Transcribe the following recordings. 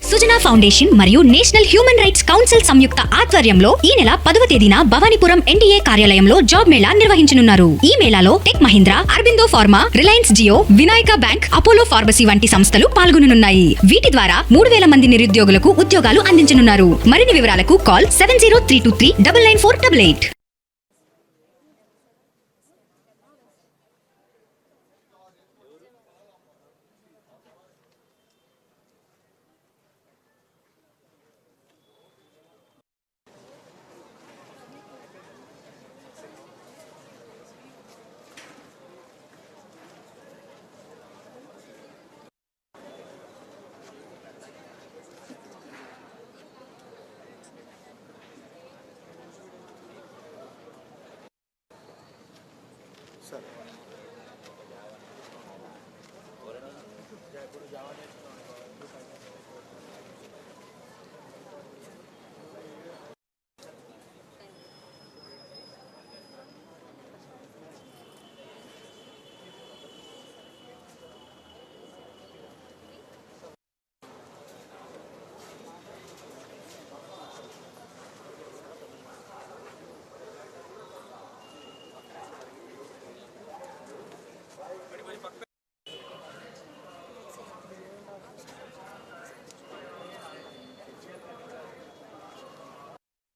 Sujana foundation మరియు national human rights council సంయుక్త ఆధ్వర్యంలో ఈ నెల 10వ తేదీన భవానీపురం ఎన్డీఏ కార్యాలయంలో జాబ్ మేళా నిర్వహించనున్నారు. ఈ మేళాలో tech Mahindra, Aurobindo pharma, Reliance Jio, Vinayaka bank, Apollo pharmacy వంటి సంస్థలు పాల్గొననున్నాయి. వీటి ద్వారా 3000 మంది నిరుద్యోగులకు ఉద్యోగాలు అందించనున్నారు. మరిన్ని వివరాలకు కాల్ 7032399488.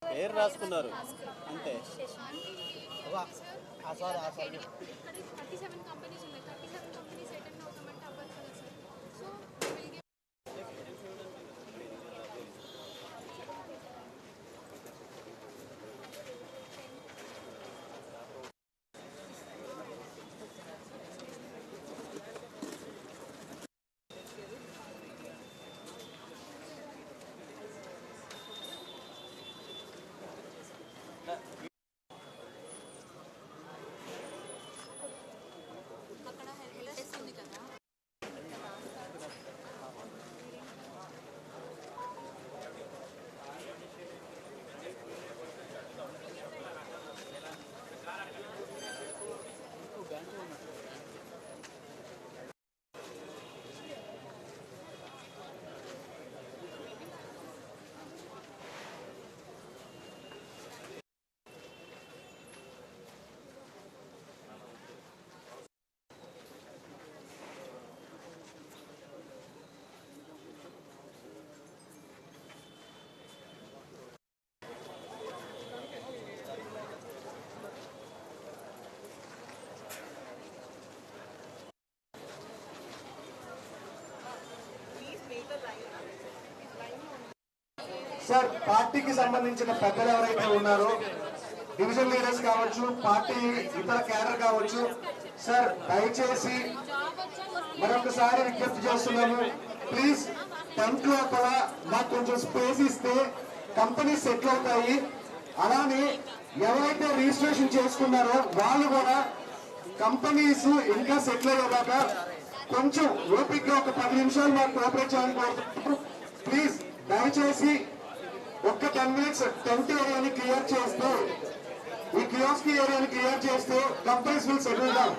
పేరు రాసుకున్నారు అంతే. సార్, పార్టీకి సంబంధించిన పెద్దలు ఎవరైతే ఉన్నారో, డివిజన్ లీడర్స్ కావచ్చు, పార్టీ ఇతర క్యాడర్ కావచ్చు, సార్ దయచేసి మరొకసారి విజ్ఞప్తి చేస్తున్నాము. ప్లీజ్ టెంట్ లోపల మాకు కొంచెం స్పేస్ ఇస్తే కంపెనీస్ సెటిల్ అవుతాయి. అలానే ఎవరైతే రిజిస్ట్రేషన్ చేసుకున్నారో వాళ్ళు కూడా కంపెనీస్ ఇంకా సెటిల్ అయ్యేదాకా కొంచెం ఓపికగా ఒక 10 నిమిషాలు మాకు కోఆపరేట్ చేయాలని కోరుతున్నాము. ప్లీజ్ దయచేసి ఒక్క 10 minutes టెంట్ ఏరియాని క్లియర్ చేస్తూ, ఈ కియోస్క్ ఏరియాని క్లియర్ చేస్తూ companies will settle down.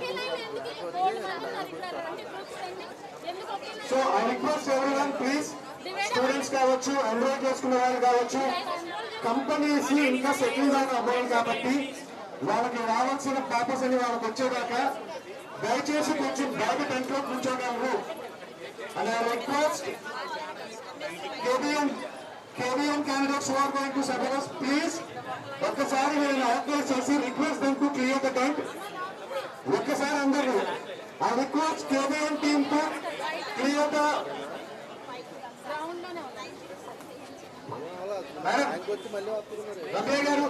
So I request everyone, please students కావచ్చు, ఎన్రోల్ చేసుకున్న వాళ్ళు కావచ్చు, కంపెనీస్ ఇంకా సెటిల్ డౌన్ అవ్వాలి కాబట్టి వాళ్ళకి రావాల్సిన పేపర్స్ అని వాళ్ళకి వచ్చేదాకా దయచేసి కొంచెం బయట టెంట్ లో కూర్చోగలరు. And I request KBM candidates who are going to serve us, please ఒక్కసారి నేను ఆర్గనైజ్ చేసి request them to clear the tent. ఒక్కసారి అందరూ I request KBM team to clear the Ramesh గారు.